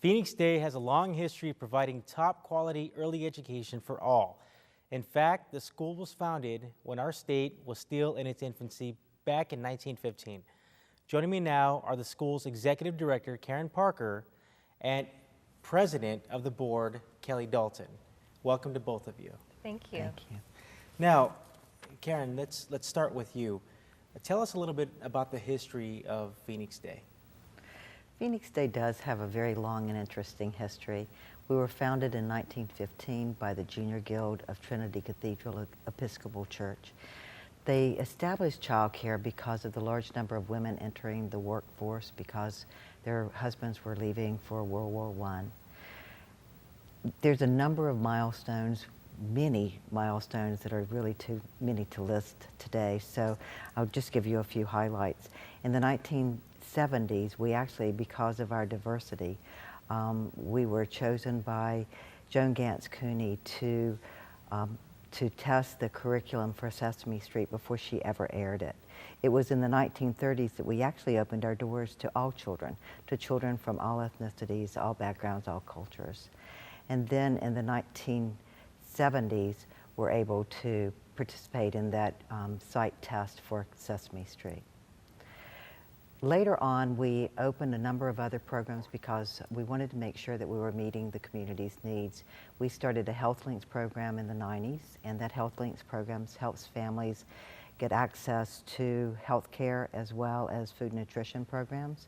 Phoenix Day has a long history of providing top quality early education for all. In fact, the school was founded when our state was still in its infancy back in 1915. Joining me now are the school's executive director, Karen Parker, and president of the board, Kelly Dalton. Welcome to both of you. Thank you. Thank you. Now, Karen, let's start with you. Tell us a little bit about the history of Phoenix Day. Phoenix Day does have a very long and interesting history. We were founded in 1915 by the Junior Guild of Trinity Cathedral Episcopal Church. They established childcare because of the large number of women entering the workforce because their husbands were leaving for World War I. There's a number of milestones, many milestones that are really too many to list today, so I'll just give you a few highlights. In the 1970s, we actually, because of our diversity, we were chosen by Joan Gantz Cooney to test the curriculum for Sesame Street before she ever aired it. It was in the 1930s that we actually opened our doors to all children, to children from all ethnicities, all backgrounds, all cultures. And then in the 1970s, we're able to participate in that site test for Sesame Street. Later on, we opened a number of other programs because we wanted to make sure that we were meeting the community's needs. We started a Health Links program in the 90s, and that Health Links program helps families get access to health care as well as food nutrition programs.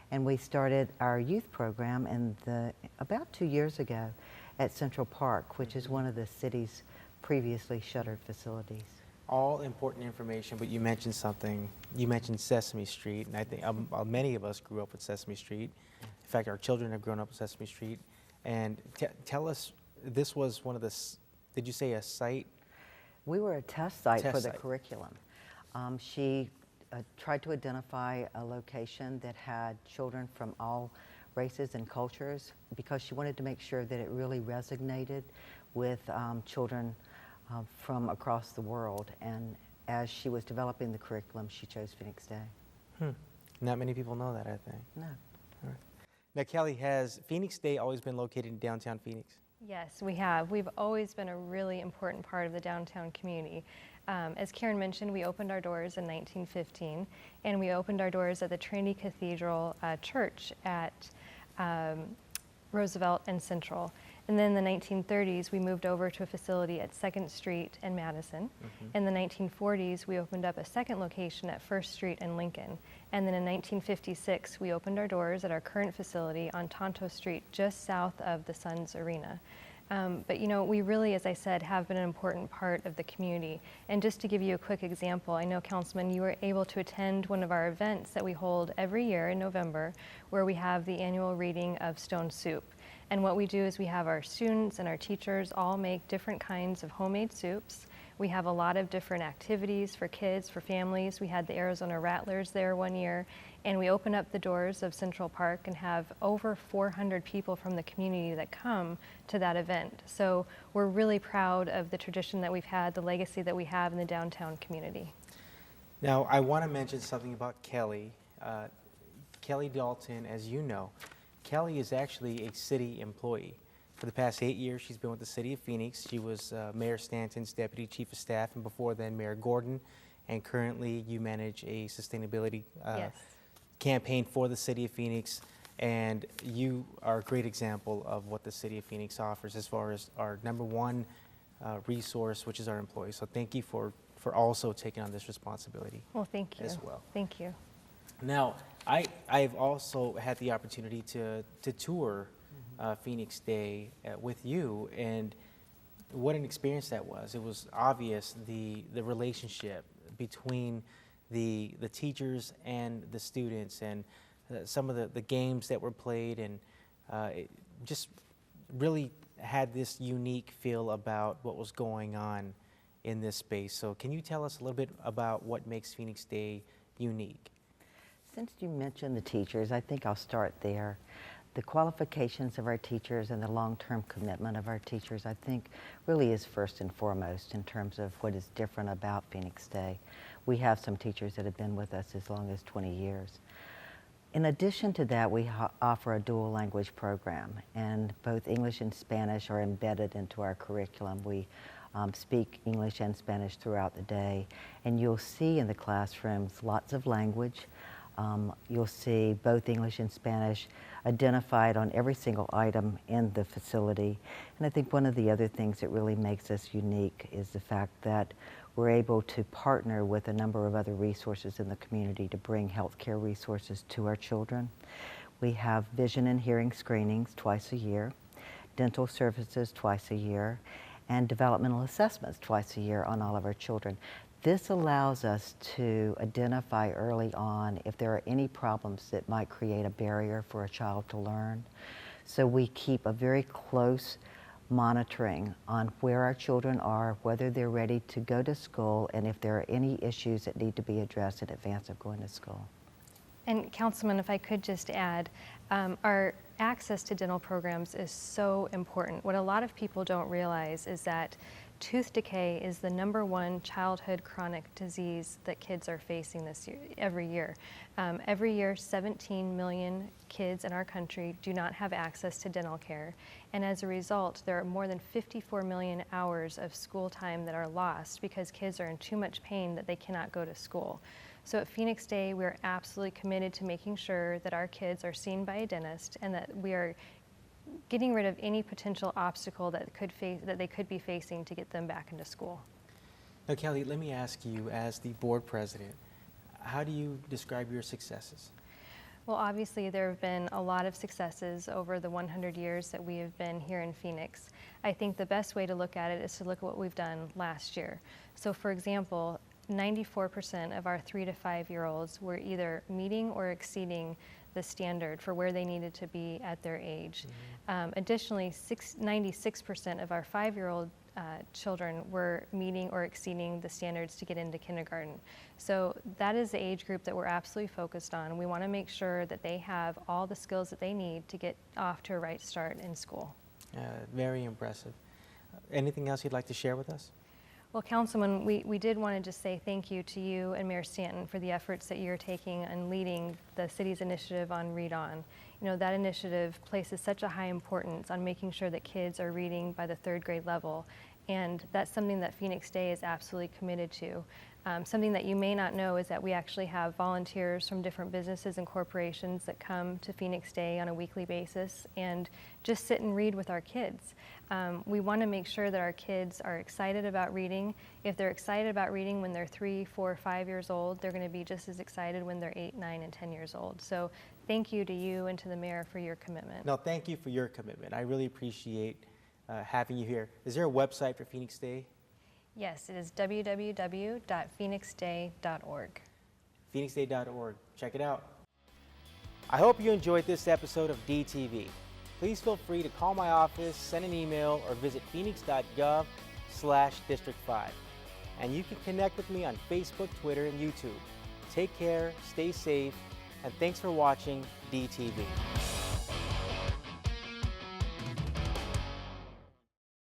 And we started our youth program about 2 years ago at Central Park, which is one of the city's previously shuttered facilities. All important information, but you mentioned something. You mentioned Sesame Street, and I think many of us grew up with Sesame Street. In fact, our children have grown up with Sesame Street. And tell us, this was one of the, did you say a site? We were a test site for the curriculum. She tried to identify a location that had children from all races and cultures because she wanted to make sure that it really resonated with children from across the world. And as she was developing the curriculum, she chose Phoenix Day. Not many people know that, I think. No. All right. Now, Kelly, has Phoenix Day always been located in downtown Phoenix? Yes, we have. We've always been a really important part of the downtown community. As Karen mentioned, we opened our doors in 1915, and we opened our doors at the Trinity Cathedral Church at Roosevelt and Central. And then in the 1930s, we moved over to a facility at 2nd Street and Madison. In the 1940s, we opened up a second location at 1st Street and Lincoln. And then in 1956, we opened our doors at our current facility on Tonto Street, just south of the Suns Arena. But you know, we really, as I said, have been an important part of the community. And just to give you a quick example, I know, Councilman, you were able to attend one of our events that we hold every year in November, where we have the annual reading of Stone Soup. And what we do is we have our students and our teachers all make different kinds of homemade soups. We have a lot of different activities for kids, for families. We had the Arizona Rattlers there one year, and we open up the doors of Central Park and have over 400 people from the community that come to that event. So we're really proud of the tradition that we've had, the legacy that we have in the downtown community. Now, I want to mention something about Kelly. Kelly Dalton, as you know, Kelly is actually a city employee. For the past 8 years, she's been with the city of Phoenix. She was Mayor Stanton's deputy chief of staff, and before then, Mayor Gordon. And currently, you manage a sustainability campaign for the city of Phoenix. And you are a great example of what the city of Phoenix offers as far as our number one resource, which is our employees. So thank you for also taking on this responsibility. Well, thank you. As well. Thank you. Now, I've also had the opportunity to tour Phoenix Day with you, and what an experience that was. It was obvious the relationship between the teachers and the students, and some of the games that were played, and it just really had this unique feel about what was going on in this space. So can you tell us a little bit about what makes Phoenix Day unique? Since you mentioned the teachers, I think I'll start there. The qualifications of our teachers and the long-term commitment of our teachers, I think, really is first and foremost in terms of what is different about Phoenix Day. We have some teachers that have been with us as long as 20 years. In addition to that, we offer a dual language program, and both English and Spanish are embedded into our curriculum. We speak English and Spanish throughout the day, and you'll see in the classrooms lots of language. You'll see both English and Spanish identified on every single item in the facility. And I think one of the other things that really makes us unique is the fact that we're able to partner with a number of other resources in the community to bring healthcare resources to our children. We have vision and hearing screenings twice a year, dental services twice a year, and developmental assessments twice a year on all of our children. This allows us to identify early on if there are any problems that might create a barrier for a child to learn. So we keep a very close monitoring on where our children are, whether they're ready to go to school, and if there are any issues that need to be addressed in advance of going to school. And Councilman, if I could just add, our access to dental programs is so important. What a lot of people don't realize is that tooth decay is the #1 childhood chronic disease that kids are facing every year. Every year, 17 million kids in our country do not have access to dental care. And as a result, there are more than 54 million hours of school time that are lost because kids are in too much pain that they cannot go to school. So at Phoenix Day, we're absolutely committed to making sure that our kids are seen by a dentist and that we are getting rid of any potential obstacle that they could be facing to get them back into school. Now, Kelly, let me ask you, as the board president, how do you describe your successes? Well, obviously, there have been a lot of successes over the 100 years that we have been here in Phoenix. I think the best way to look at it is to look at what we've done last year. So, for example, 94% of our 3 to 5-year-olds were either meeting or exceeding the standard for where they needed to be at their age. Additionally, 96% of our 5-year-old children were meeting or exceeding the standards to get into kindergarten. So that is the age group that we're absolutely focused on. We want to make sure that they have all the skills that they need to get off to a right start in school. Very impressive. Anything else you'd like to share with us? Well, Councilman, we did want to just say thank you to you and Mayor Stanton for the efforts that you're taking and leading the city's initiative on Read On. You know, that initiative places such a high importance on making sure that kids are reading by the 3rd grade level, and that's something that Phoenix Day is absolutely committed to. Something that you may not know is that we actually have volunteers from different businesses and corporations that come to Phoenix Day on a weekly basis and just sit and read with our kids. We want to make sure that our kids are excited about reading. If they're excited about reading when they're 3, 4, 5 years old, they're going to be just as excited when they're 8, 9, and 10 years old. So thank you to you and to the mayor for your commitment. No, thank you for your commitment. I really appreciate having you here. Is there a website for Phoenix Day? Yes, it is www.phoenixday.org. phoenixday.org. Check it out. I hope you enjoyed this episode of DTV. Please feel free to call my office, send an email, or visit phoenix.gov/District 5. And you can connect with me on Facebook, Twitter, and YouTube. Take care, stay safe, and thanks for watching DTV.